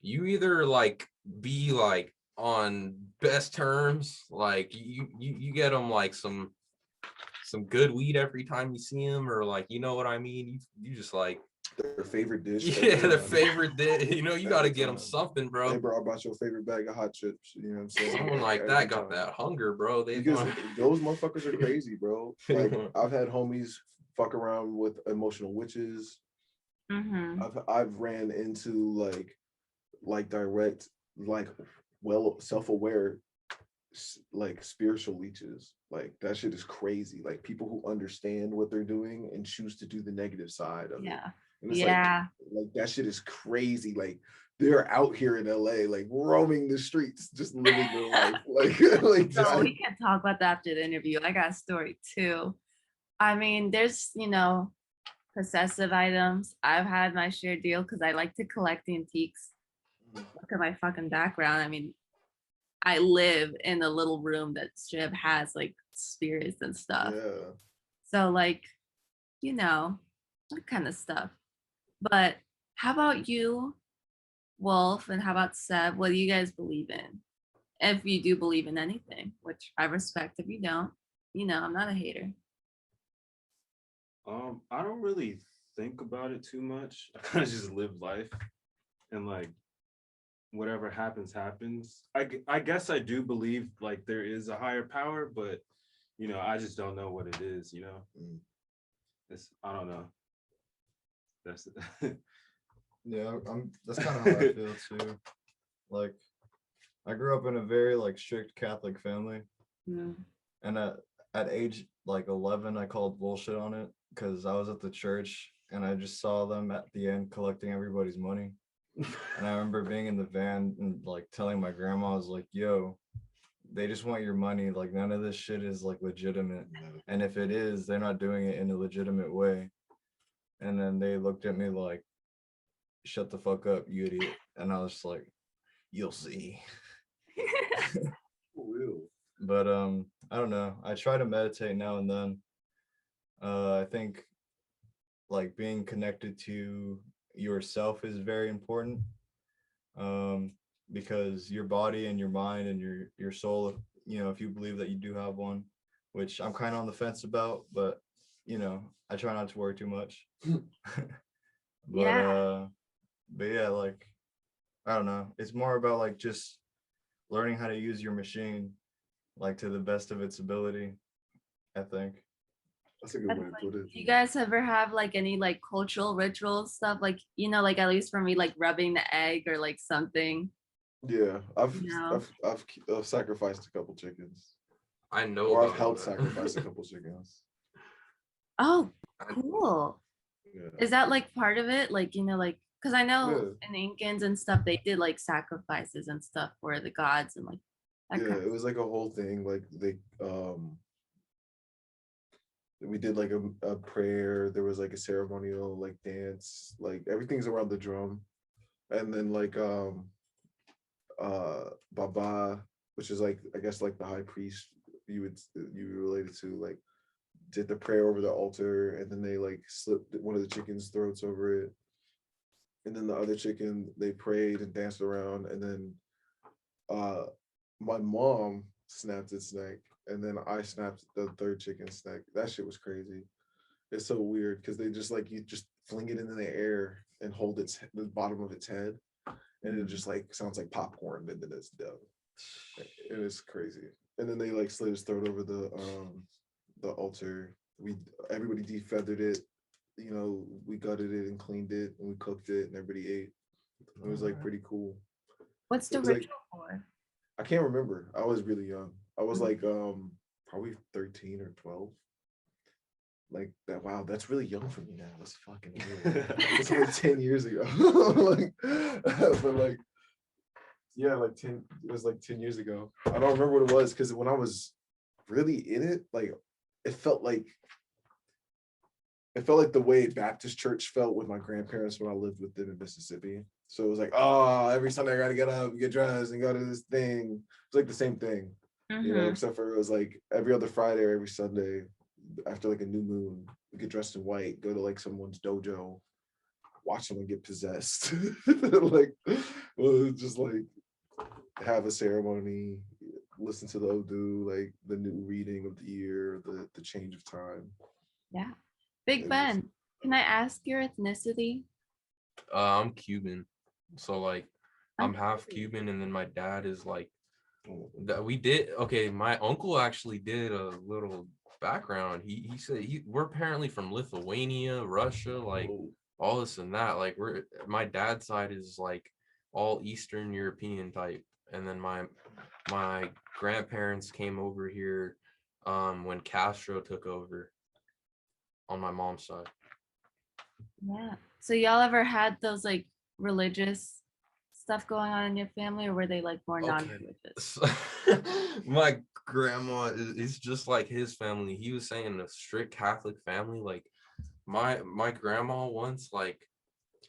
you either like be like on best terms, like you get them like some good weed every time you see them, or like you know what I mean. You just like Their favorite dish. yeah, every their time. favorite day. You know, you got to Every get them time. something, Hey, bro. bro, I brought your favorite bag of hot chips. You know what I'm saying? Someone like Every that got time. that hunger, bro. They Because want those motherfuckers are crazy, bro. Like I've had homies fuck around with emotional witches. mm-hmm. I've ran into like direct like well self-aware like spiritual leeches. Like that shit is crazy. Like people who understand what they're doing and choose to do the negative side of it. Yeah. And it's Yeah. like that shit is crazy. Like they're out here in LA, like roaming the streets, just living their life. Like So we can talk about that after the interview. I got a story too. I mean, there's, possessive items. I've had my share deal because I like to collect antiques. Look at my fucking background. I mean, I live in a little room that straight up has like spirits and stuff. yeah. So like, that kind of stuff. But how about you, Wolf, and how about Seb? What do you guys believe in? if you do believe in anything, which I respect. If you don't, I'm not a hater. I don't really think about it too much. I kind of just live life, and like whatever happens happens. I guess I do believe like there is a higher power, but I just don't know what it is. I don't know. That's Yeah, that's kind of how I feel too. Like, I grew up in a very like strict Catholic family, Mm. and at age like 11, I called bullshit on it because I was at the church and I just saw them at the end collecting everybody's money. And I remember being in the van and like telling my grandma, I was like, yo, they just want your money. Like, none of this shit is like legitimate. And if it is, they're not doing it in a legitimate way. And then they looked at me like, shut the fuck up, you idiot. And I was just like, you'll see. But I don't know. I try to meditate now and then. I think like being connected to yourself is very important. Because your body and your mind and your soul, if you believe that you do have one, which I'm kind of on the fence about, but I try not to worry too much. Yeah. But yeah, like, I don't know. It's more about like just learning how to use your machine like to the best of its ability, I think. That's a good way to put it. Do you guys ever have like any like cultural ritual stuff? Like, like at least for me, like rubbing the egg or like something. Yeah, I've No. I've sacrificed a couple chickens, I know. or I've about helped that. sacrifice a couple chickens. Oh, cool. Yeah. Is that like part of it? Like, like, because I know Yeah. in Incans and stuff, they did like sacrifices and stuff for the gods and like that Yeah, kind it was like a whole thing. Like we did like a prayer. There was like a ceremonial like dance. Like everything's around the drum, and then like Baba, which is like I guess like the high priest you related to, like did the prayer over the altar, and then they like slipped one of the chickens' throats over it, and then the other chicken they prayed and danced around, and then my mom snapped its neck, and then I snapped the third chicken's neck. That shit was crazy. It's so weird because they just like you just fling it into the air and hold the bottom of its head, and it just like sounds like popcorn, and then it's done. It is crazy. And then they like slit his throat over the altar. Everybody defeathered it. We gutted it and cleaned it, and we cooked it, and everybody ate. It was like pretty cool. What's the It was, like, ritual for? I can't remember. I was really young. I was like probably 13 or 12. Like that. Wow, that's really young for me now. That's fucking weird. It's like 10 years ago. But like, yeah, like 10. It was like 10 years ago. I don't remember what it was because when I was really in it, like it felt like the way Baptist church felt with my grandparents when I lived with them in Mississippi. So it was like, oh, every Sunday I gotta get up, get dressed, and go to this thing. It's like the same thing, except for it was like every other Friday or every Sunday after like a new moon, we get dressed in white, go to like someone's dojo, watch someone get possessed. Like, well, just like have a ceremony, listen to the Odu, like the new reading of the year, the change of time. Yeah. Big Ben, can I ask your ethnicity? I'm Cuban, so like I'm half Cuban, and then my dad is like that. My uncle actually did a little background. He said we're apparently from Lithuania, Russia, like all this and that. Like my dad's side is like all Eastern European type, and then my grandparents came over here when Castro took over on my mom's side. Yeah. So y'all ever had those like religious stuff going on in your family, or were they like more non-religious? So, my grandma is just like his family. He was saying a strict Catholic family. Like my grandma once, like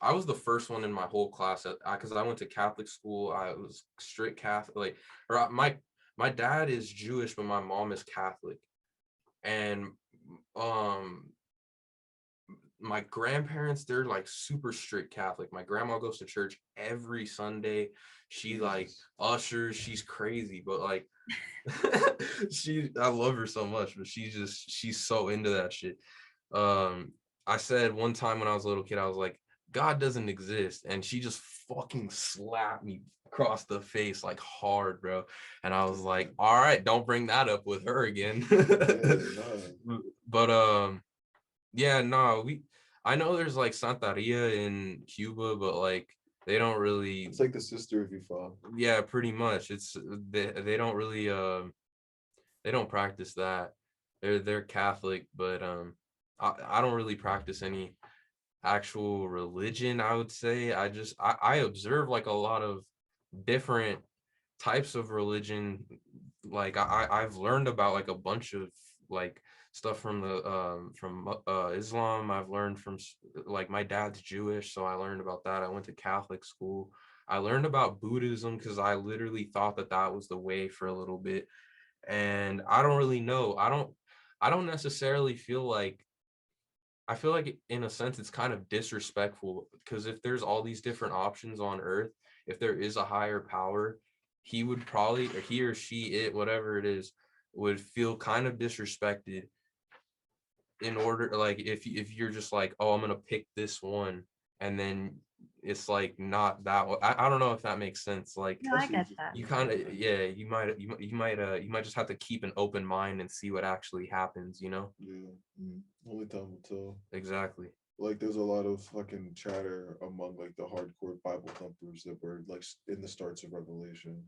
I was the first one in my whole class because I went to Catholic school. I was strict Catholic. My dad is Jewish, but my mom is Catholic, and my grandparents, they're like super strict Catholic. My grandma goes to church every Sunday. She like ushers, she's crazy, but like I love her so much, but she's so into that shit. I said one time when I was a little kid, I was like, God doesn't exist, and she just fucking slapped me across the face like hard, bro. And I was like, all right, don't bring that up with her again. But yeah, no, I know there's like Santeria in Cuba, but like they don't really. It's like the sister if you fall. Yeah, pretty much. It's they don't really they don't practice that. They're Catholic, but I don't really practice any actual religion, I would say. I observe like a lot of different types of religion. Like I've learned about like a bunch of like stuff from Islam. I've learned from like my dad's Jewish, so I learned about that. I went to Catholic school. I learned about Buddhism because I literally thought that was the way for a little bit. And I don't really know. I don't necessarily feel like, I feel like in a sense it's kind of disrespectful, because if there's all these different options on earth, if there is a higher power, he would probably, or he or she, it, whatever it is, would feel kind of disrespected in order, like if you're just like, oh, I'm gonna pick this one, and then it's like not that one. I don't know if that makes sense. Like No, I get that. you kind of, yeah, you might just have to keep an open mind and see what actually happens, you know? Yeah. Only time will tell. Exactly. Like there's a lot of fucking chatter among like the hardcore Bible thumpers that were like in the starts of Revelation.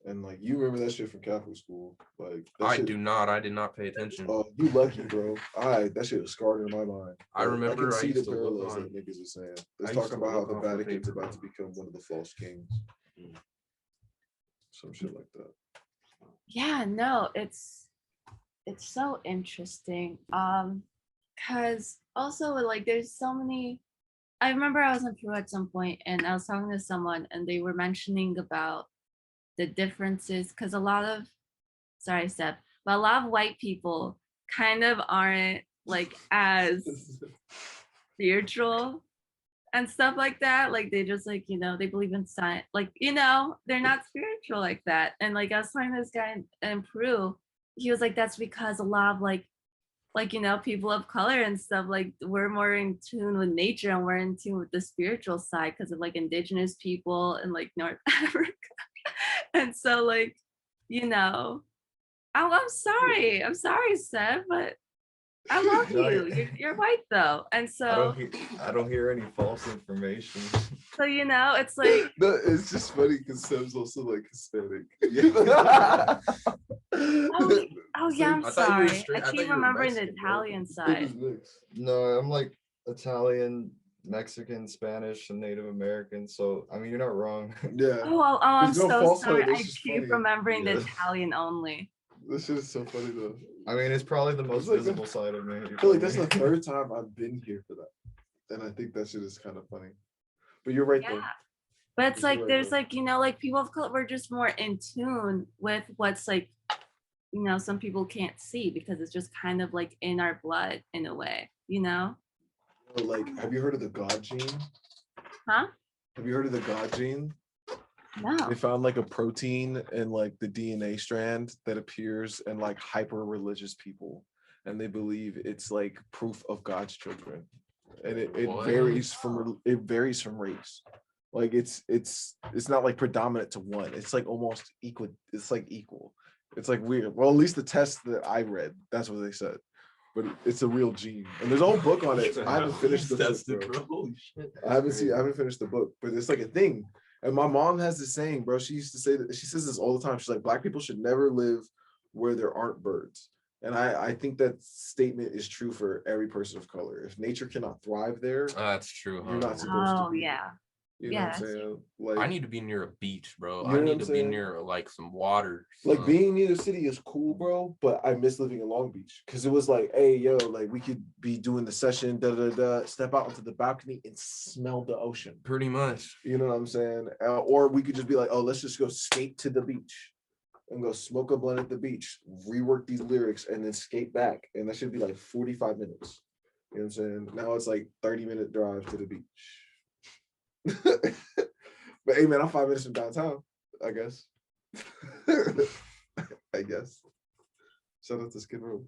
And like you remember that shit from Catholic school. Like that I shit, did not pay attention. oh, you lucky, bro. That shit was scarred in my mind. I But remember I can I see the used to look parallels on- that niggas are saying. I It's used talking to about how look the on for Vatican's paper. about to become one of the false kings. Some shit like that. Yeah, no, it's so interesting. Because also like there's so many. I remember I was in Peru at some point and I was talking to someone and they were mentioning about the differences, because a lot of, sorry Steph, but a lot of white people kind of aren't like as spiritual and stuff like that. Like they just like, they believe in science, like, they're not spiritual like that. And like I was talking to this guy in Peru, he was like, that's because a lot of like people of color and stuff, like we're more in tune with nature and we're in tune with the spiritual side because of like indigenous people and like North Africa. And so like, I'm sorry, Seth, but I love No, you. You're white though. And so I don't hear any false information. so it's like No, it's just funny because Sam's also like Hispanic. oh yeah, I'm I thought you were sorry. straight- I I thought keep you were remembering the Mexican, bro. Italian It side. was mixed. No, I'm like Italian, Mexican, Spanish, and Native American. So I mean, you're not wrong. Yeah. I'm There's no so falsehood, sorry. I it's just keep funny. remembering the Yeah. Italian only. This shit is so funny though. I mean, it's probably the most It's like visible side of me. I feel like that's the third time I've been here for that. And I think that shit is kind of funny. But you're right though. Yeah. But it's It's like right there's though. like, like people of color, we're just more in tune with what's like, some people can't see because it's just kind of like in our blood in a way, Like, have you heard of the God gene? Huh? Have you heard of the God gene? No. They found like a protein in like the DNA strand that appears in like hyper religious people. And they believe it's like proof of God's children. And it What? varies from race. Like it's not like predominant to one. It's like almost equal. It's like equal. It's like weird. Well, at least the test that I read, that's what they said. But it's a real gene. And there's a whole book on it. I haven't finished the book, bro. Holy shit. I haven't finished the book, but it's like a thing. And my mom has this saying, bro. She used to say that, she says this all the time. She's like, Black people should never live where there aren't birds. And I think that statement is true for every person of color. If nature cannot thrive there, That's true, huh? you're not supposed to Oh be. yeah. You know Yeah, what I'm that's saying? Like I need to be near a beach, bro. You I know what need I'm to be saying? near like some water. like son. being near the city is cool, bro, but I miss living in Long Beach because it was like, hey, yo, like we could be doing the session, step out onto the balcony and smell the ocean. Pretty much. You know what I'm saying? Or we could just be like, oh, let's just go skate to the beach and go smoke a blunt at the beach, rework these lyrics, and then skate back. And that should be like 45 minutes. You know what I'm saying? Now it's like 30-minute drive to the beach. But hey man, I'm 5 minutes from downtown, I guess. I guess. Shout out to Skid Row.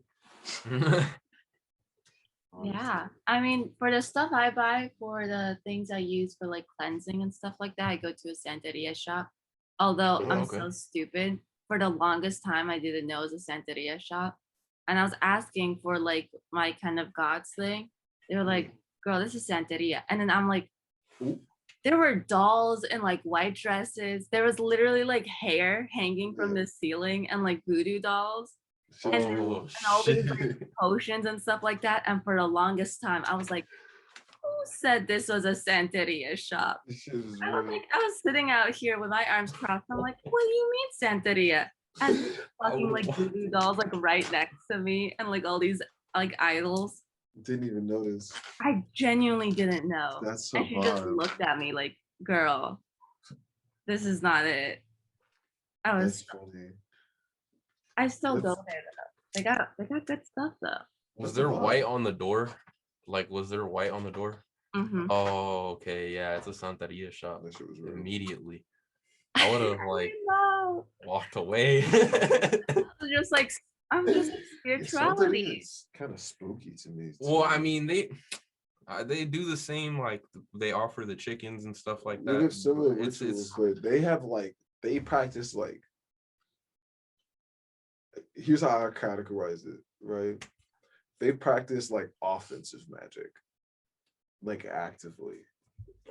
Yeah, I mean, for the stuff I buy, for the things I use for like cleansing and stuff like that, I go to a Santeria shop. Although I'm Okay. so stupid, for the longest time I didn't know it was a Santeria shop, and I was asking for like my kind of gods thing. They were like, "Girl, this is Santeria," and then I'm like, Ooh. there were dolls in like white dresses. There was literally like hair hanging from the ceiling and like voodoo dolls. Shit is real. Oh And all these shit. like potions and stuff like that. And for the longest time, I was like, who said this was a Santeria shop? This shit is I don't real. think I was sitting out here with my arms crossed. I'm like, what do you mean Santeria? And fucking like voodoo dolls like right next to me and like all these like idols. Didn't even notice. I genuinely didn't know. That's so And she just wild. looked at me like, girl, this is not it. That's funny. I still go That's- there though. They got good stuff though. Was That's there a vibe. white on the door? Like, was there white on the door? Mhm. Oh, okay. Yeah, it's a Santeria shop. That shit was real. Immediately. I would have like No, walked away. it's just like I'm just like It's something spirituality. that's kind of spooky to me. Well, I too. mean, they do the same, like they offer the chickens and stuff like They that. have similar It's rituals, but they have like they practice like. Here's how I categorize it, right? They practice like offensive magic, like actively.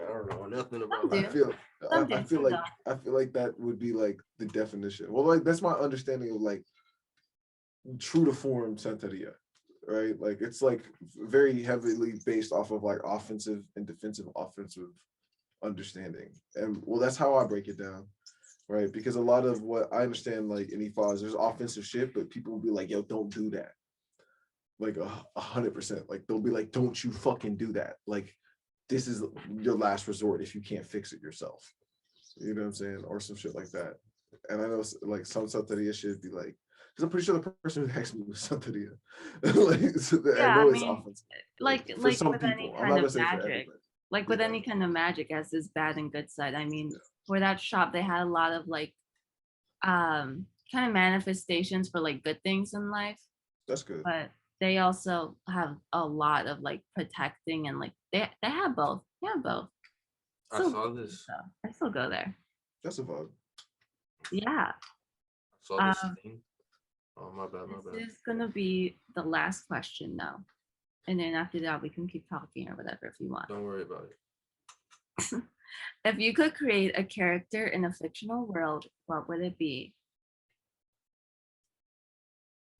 I don't know nothing Some about do. I feel, Some I do, feel some like, don't. I feel like that would be like the definition. Well, like that's my understanding of like true to form Santeria, right? Like it's like very heavily based off of like offensive and defensive understanding. And well, that's how I break it down, right? Because a lot of what I understand, like in EFOS, there's offensive shit, but people will be like, yo, don't do that. Like 100%. Like they'll be like, don't you fucking do that. Like this is your last resort if you can't fix it yourself. You know what I'm saying? Or some shit like that. And I know like some Santeria should be like, because I'm pretty sure the person who asked me was Santeria. Like, so I Yeah, know I it's mean, offensive. like For some with any people. I'm not kind gonna of say for magic, everybody. like with Yeah. any kind of magic has this bad and good side. I mean, for that shop, they had a lot of like kind of manifestations for like good things in life, That's good. but they also have a lot of like protecting and like they have both. Yeah, both. I Still saw go this. though. I still go there. That's a vibe. Yeah. Saw this Um, thing. Oh my bad, my bad. This is gonna be the last question now. And then after that we can keep talking or whatever if you want. Don't worry about it. If you could create a character in a fictional world, what would it be?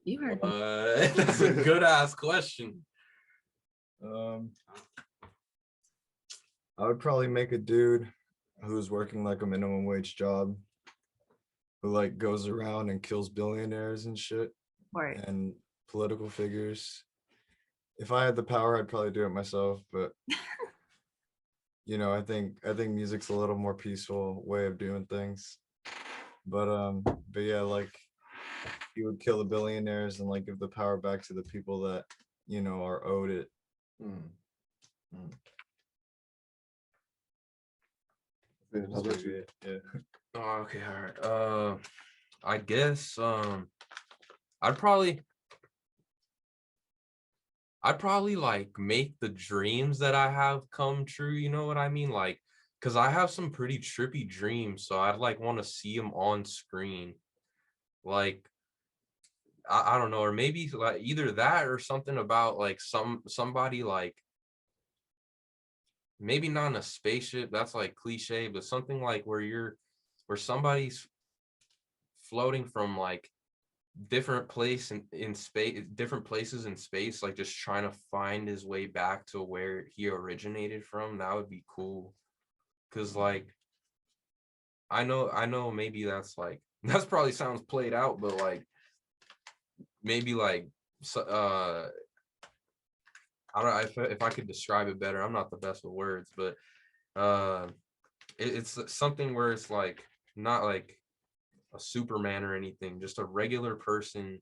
You heard me. That's a good ass question. I would probably make a dude who's working like a minimum wage job, who like goes around and kills billionaires and shit Or and political figures. If I had the power, I'd probably do it myself, but you know, I think music's a little more peaceful way of doing things. But yeah, like he would kill the billionaires and like give the power back to the people that, you know, are owed it. Man, how about you? Yeah. Oh, okay, all right. I guess I'd probably like make the dreams that I have come true, you know what I mean? Like, because I have some pretty trippy dreams, so I'd like want to see them on screen. Like, I don't know, or maybe like either that or something about like somebody like maybe not in a spaceship, that's like cliche, but something like where somebody's floating from like different places in space, like just trying to find his way back to where he originated from. That would be cool. Cause like I know maybe that's like that's probably sounds played out, but like maybe like I don't know if I could describe it better. I'm not the best with words, but it's something where it's like not like a Superman or anything, just a regular person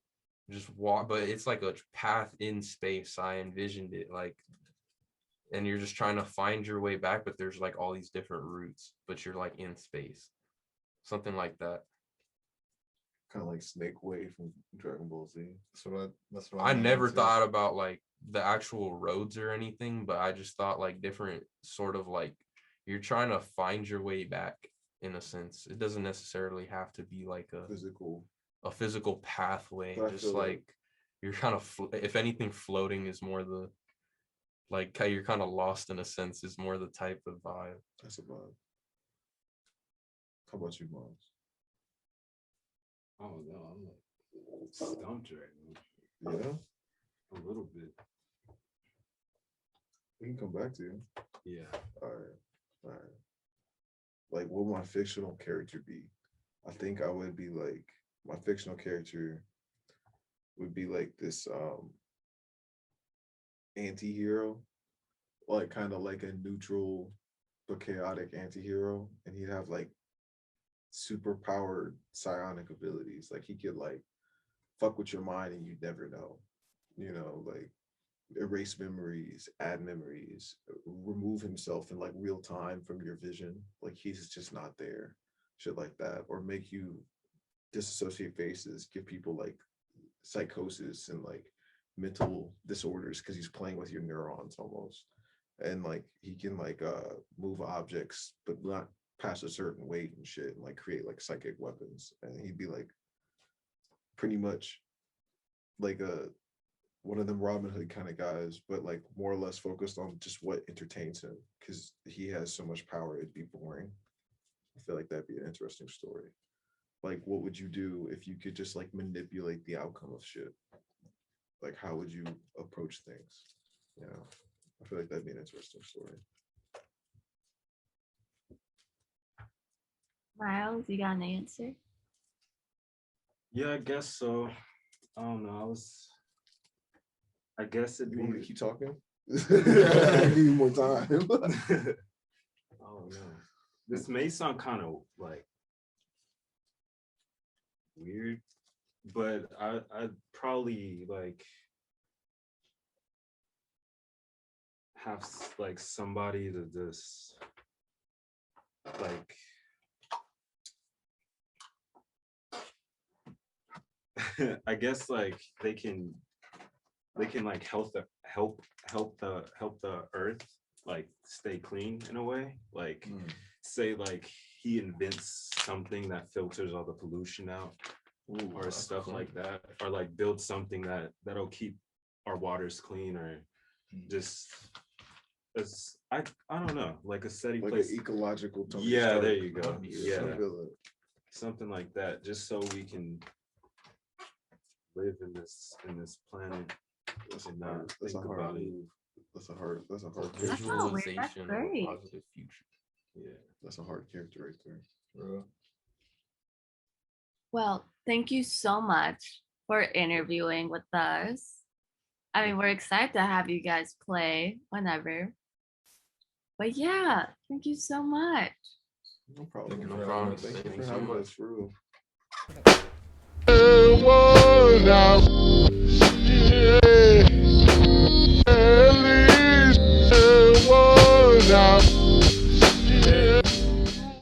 just walk, but it's like a path in space. I envisioned it like, and you're just trying to find your way back, but there's like all these different routes, but you're like in space, something like that. Kind of like Snake Way from Dragon Ball Z. That's what I I'm never into. thought about like the actual roads or anything, but I just thought like different sort of like you're trying to find your way back in a sense. It doesn't necessarily have to be like Physical. a physical pathway, But I just feel like you're kind of if anything, floating is more the like how you're kind of lost in a sense is more the type of vibe. That's a vibe. How about you, Moms? I don't know. I'm like stumped right now. Yeah, A little bit. we can come back to you. Yeah. All right. Like, what would my fictional character be? I think I would be like, my fictional character would be like this anti-hero, like kind of like a neutral but chaotic anti-hero, and he'd have like super powered psionic abilities. Like he could like fuck with your mind and you'd never know, like erase memories, add memories, remove himself in like real time from your vision, like he's just not there, shit like that, or make you disassociate faces, give people like psychosis and like mental disorders because he's playing with your neurons almost. And like he can like move objects but not past a certain weight and shit, and like create like psychic weapons. And he'd be like pretty much like one of them Robin Hood kind of guys, but like more or less focused on just what entertains him because he has so much power it'd be boring. I feel like that'd be an interesting story. Like, what would you do if you could just like manipulate the outcome of shit? Like, how would you approach things? I feel like that'd be an interesting story. Miles, you got an answer? Yeah, I guess so. I don't know. I guess it'd You want me be. to keep talking? I give you more time. Oh no. This may sound kind of like weird, but I'd probably like have like somebody to just like I guess like they can like help the earth like stay clean in a way, like say like he invents something that filters all the pollution out. Ooh, or stuff cool. Like that, or like build something that'll keep our waters clean, or just as I don't know, like a steady like place, an ecological Tony yeah Stark. there you go, yeah, something like that, just so we can live in this planet. That's a hard move. That's a hard visualization of a positive future. Yeah, that's a hard character right there. Well, thank you so much for interviewing with us. I mean, we're excited to have you guys play whenever. But yeah, thank you so much. No problem. No problem. Thank you for having us, for real.